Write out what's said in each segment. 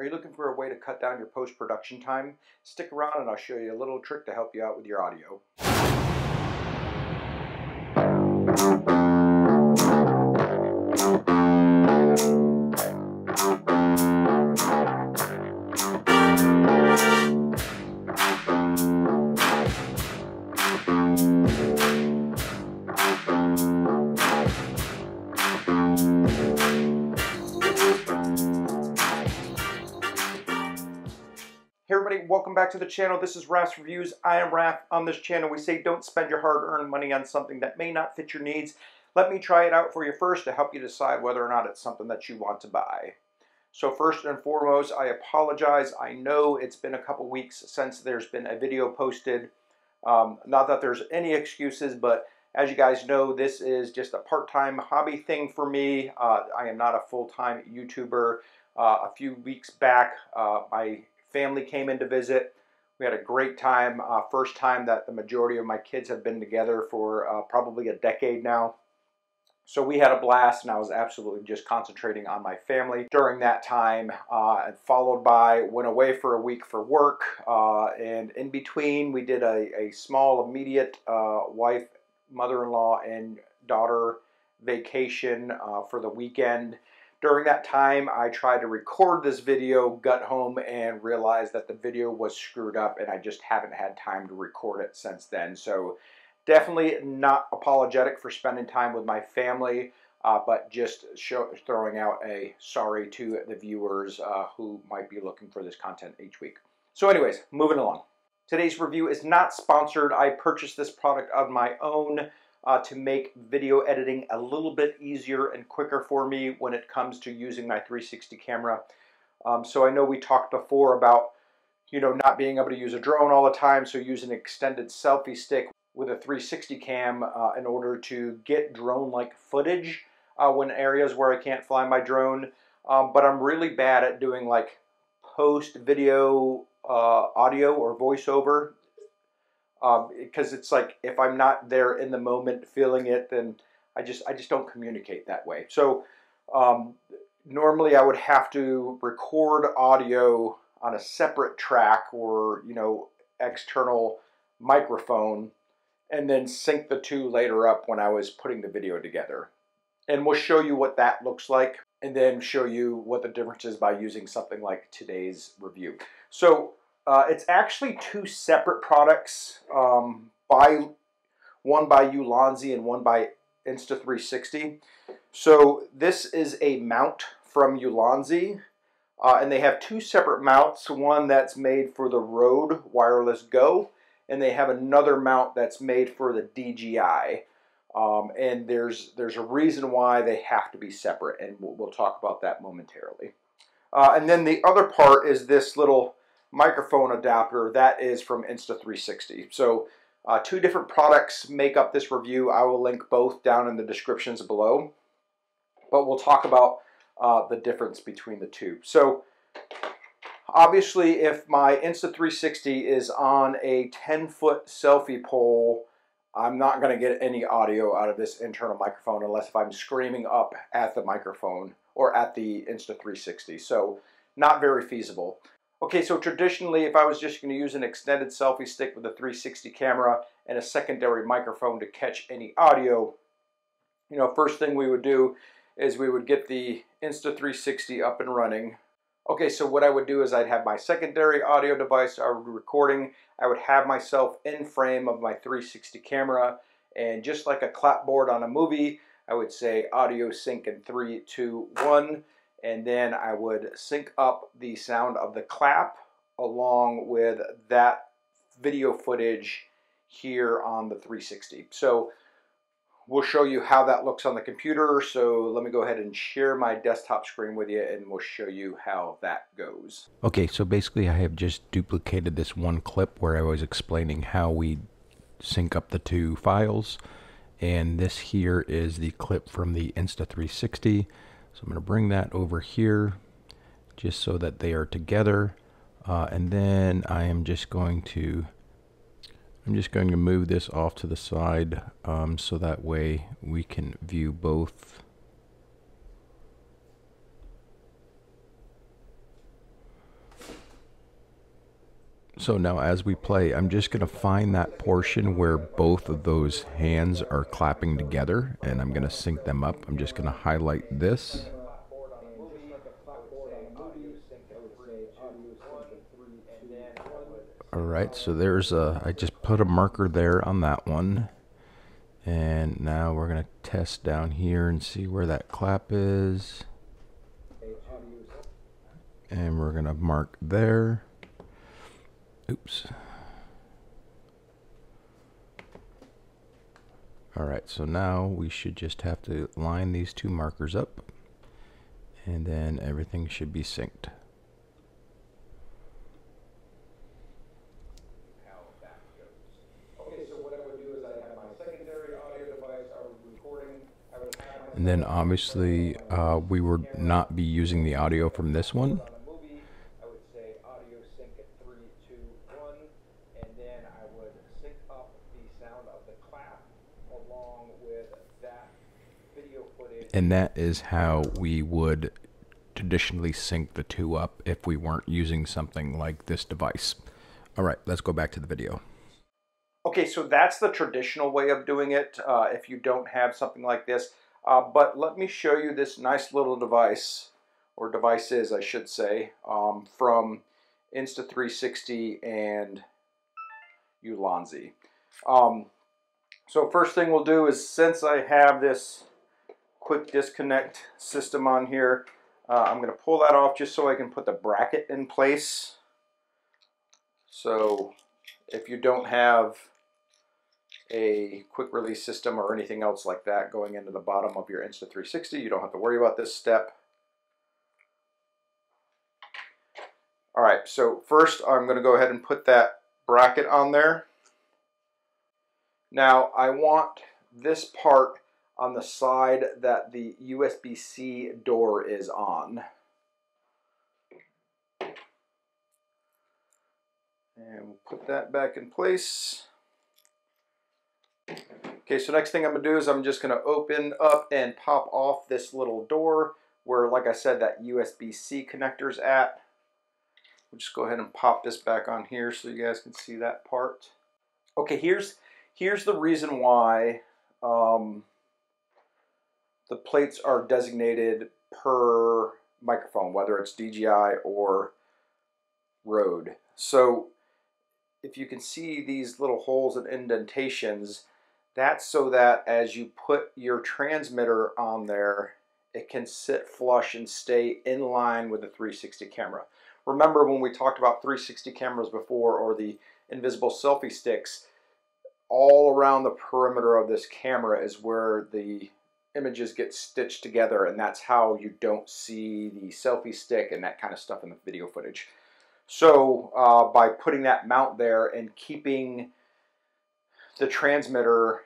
Are you looking for a way to cut down your post-production time? Stick around and I'll show you a little trick to help you out with your audio. Hey everybody, welcome back to the channel. This is Raph's Reviews. I am Raph. On this channel we say don't spend your hard-earned money on something that may not fit your needs. Let me try it out for you first to help you decide whether or not it's something that you want to buy. So first and foremost, I apologize. I know it's been a couple weeks since there's been a video posted. Not that there's any excuses, but as you guys know, this is just a part-time hobby thing for me. I am not a full-time YouTuber. A few weeks back, my family came in to visit. We had a great time. First time that the majority of my kids have been together for probably a decade now. So we had a blast, and I was absolutely just concentrating on my family during that time. Followed by, went away for a week for work. And in between, we did a small, immediate wife, mother-in-law, and daughter vacation for the weekend. During that time, I tried to record this video, got home, and realized that the video was screwed up, and I just haven't had time to record it since then. So definitely not apologetic for spending time with my family, but just throwing out a sorry to the viewers who might be looking for this content each week. So anyways, moving along. Today's review is not sponsored. I purchased this product of my own to make video editing a little bit easier and quicker for me when it comes to using my 360 camera. So I know we talked before about, not being able to use a drone all the time, so using an extended selfie stick with a 360 cam in order to get drone-like footage when areas where I can't fly my drone. But I'm really bad at doing like post-video audio or voiceover. Because it's like, if I'm not there in the moment feeling it, then I just don't communicate that way. So normally I would have to record audio on a separate track or external microphone, and then sync the two later up when I was putting the video together. And we'll show you what that looks like, and then show you what the difference is by using something like today's review. So it's actually two separate products, one by Ulanzi and one by Insta360. So this is a mount from Ulanzi, and they have two separate mounts, one that's made for the Rode Wireless Go, and they have another mount that's made for the DJI. And there's a reason why they have to be separate, and we'll talk about that momentarily. And then the other part is this little microphone adapter that is from Insta360. So two different products make up this review. I will link both down in the descriptions below, but we'll talk about the difference between the two. So obviously, if my Insta360 is on a 10-foot selfie pole, I'm not going to get any audio out of this internal microphone unless if I'm screaming up at the microphone or at the Insta360. So not very feasible. Okay, so traditionally, if I was just going to use an extended selfie stick with a 360 camera and a secondary microphone to catch any audio, first thing we would do is we would get the Insta360 up and running. Okay, so what I would do is I'd have my secondary audio device I would be recording. I would have myself in frame of my 360 camera, and just like a clapboard on a movie, I would say audio sync in 3, 2, 1. And then I would sync up the sound of the clap along with that video footage here on the 360. So we'll show you how that looks on the computer. So let me go ahead and share my desktop screen with you, and we'll show you how that goes. Okay, so basically I have just duplicated this one clip where I was explaining how we sync up the two files. And this here is the clip from the Insta360. So I'm going to bring that over here just so that they are together, and then I am just going to move this off to the side so that way we can view both So now as we play, I'm just going to find that portion where both of those hands are clapping together, and I'm going to sync them up. I'm just going to highlight this. Alright, so there's I just put a marker there on that one. And now we're going to test down here and see where that clap is. And we're going to mark there. Oops. Alright, so now we should just have to line these two markers up, and then everything should be synced. And then obviously we would not be using the audio from this one. And that is how we would traditionally sync the two up if we weren't using something like this device. All right, let's go back to the video. Okay, so that's the traditional way of doing it if you don't have something like this. But let me show you this nice little device, or devices I should say, from Insta360 and Ulanzi. So first thing we'll do is, since I have this quick disconnect system on here, I'm going to pull that off just so I can put the bracket in place. So if you don't have a quick release system or anything else like that going into the bottom of your Insta360, you don't have to worry about this step. All right, so first I'm going to go ahead and put that bracket on there. Now I want this part on the side that the USB-C door is on. And we'll put that back in place. Okay, so next thing I'm going to do is I'm just going to open up and pop off this little door where, like I said, that USB-C connector's at. We'll just go ahead and pop this back on here so you guys can see that part. Okay, here's the reason why the plates are designated per microphone, whether it's DJI or Rode. So if you can see these little holes and indentations, that's so that as you put your transmitter on there, it can sit flush and stay in line with the 360 camera. Remember when we talked about 360 cameras before, or the invisible selfie sticks, all around the perimeter of this camera is where the images get stitched together, and that's how you don't see the selfie stick and that kind of stuff in the video footage. So by putting that mount there and keeping the transmitter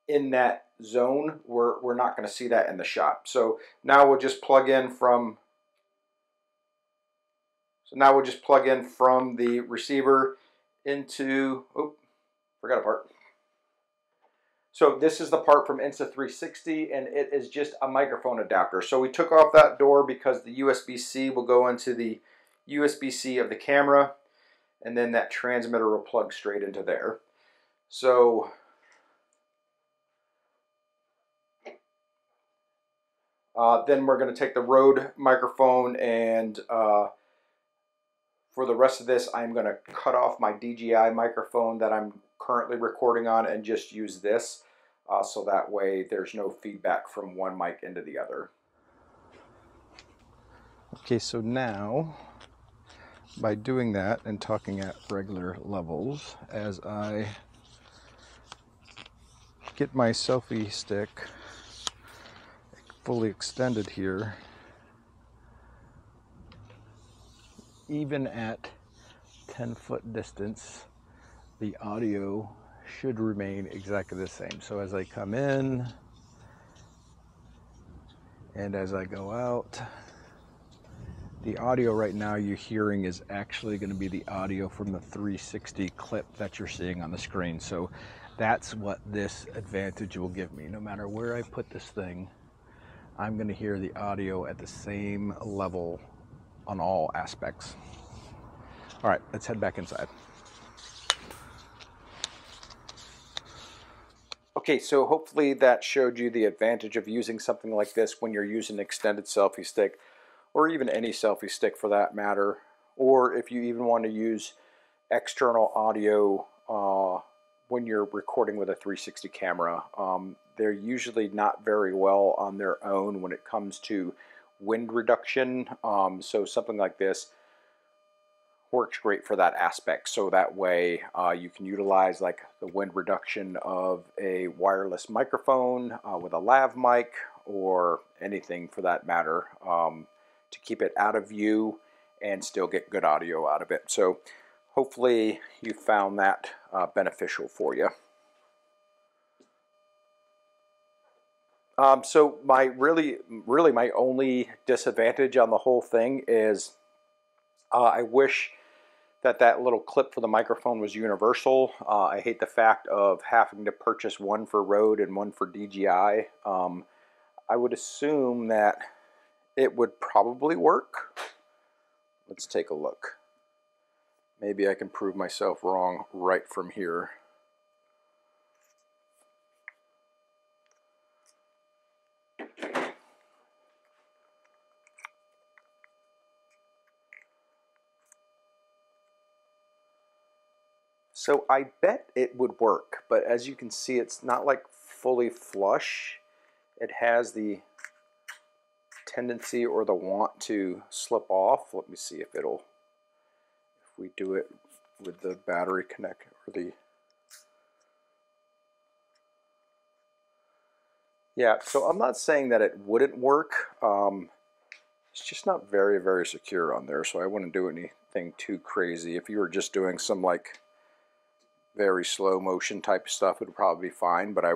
in that zone, we're not going to see that in the shot. So now we'll just plug in from the receiver into, oh, forgot a part. So this is the part from Insta360, and it is just a microphone adapter. So we took off that door because the USB-C will go into the USB-C of the camera, and then that transmitter will plug straight into there. So then we're going to take the Rode microphone, and for the rest of this I'm going to cut off my DJI microphone that I'm currently recording on and just use this, so that way there's no feedback from one mic into the other. Okay, so now by doing that and talking at regular levels, as I get my selfie stick fully extended here, even at 10-foot distance, the audio should remain exactly the same. So as I come in and as I go out, the audio right now you're hearing is actually going to be the audio from the 360 clip that you're seeing on the screen. So that's what this advantage will give me. No matter where I put this thing, I'm going to hear the audio at the same level on all aspects. All right, let's head back inside. Okay, so hopefully that showed you the advantage of using something like this when you're using an extended selfie stick, or even any selfie stick for that matter, or if you even want to use external audio when you're recording with a 360 camera. They're usually not very well on their own when it comes to wind reduction, so something like this works great for that aspect. So that way you can utilize like the wind reduction of a wireless microphone with a lav mic or anything for that matter to keep it out of view and still get good audio out of it. So hopefully you found that beneficial for you. So my really my only disadvantage on the whole thing is I wish that little clip for the microphone was universal. I hate the fact of having to purchase one for Rode and one for DJI. I would assume that it would probably work. Let's take a look. Maybe I can prove myself wrong right from here. So I bet it would work, but as you can see, it's not like fully flush. It has the tendency or the want to slip off. Let me see if we do it with the battery connect or the, yeah, so I'm not saying that it wouldn't work. It's just not very secure on there, so I wouldn't do anything too crazy. If you were just doing some like very slow motion type stuff, it would probably be fine, but I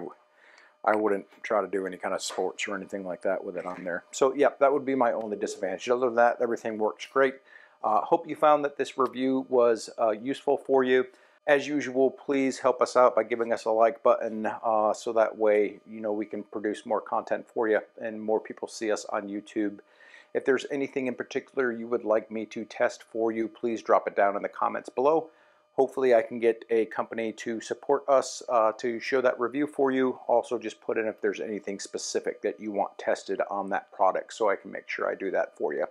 wouldn't try to do any kind of sports or anything like that with it on there. So yeah, that would be my only disadvantage. Other than that, everything works great. Hope you found that this review was useful for you. As usual, please help us out by giving us a like button so that way we can produce more content for you and more people see us on YouTube. If there's anything in particular you would like me to test for you, please drop it down in the comments below. Hopefully I can get a company to support us to show that review for you. Also just put in if there's anything specific that you want tested on that product so I can make sure I do that for you.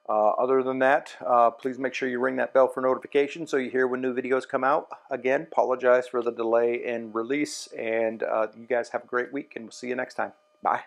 Other than that, please make sure you ring that bell for notifications so you hear when new videos come out. Again, apologize for the delay in release, and you guys have a great week, and we'll see you next time. Bye.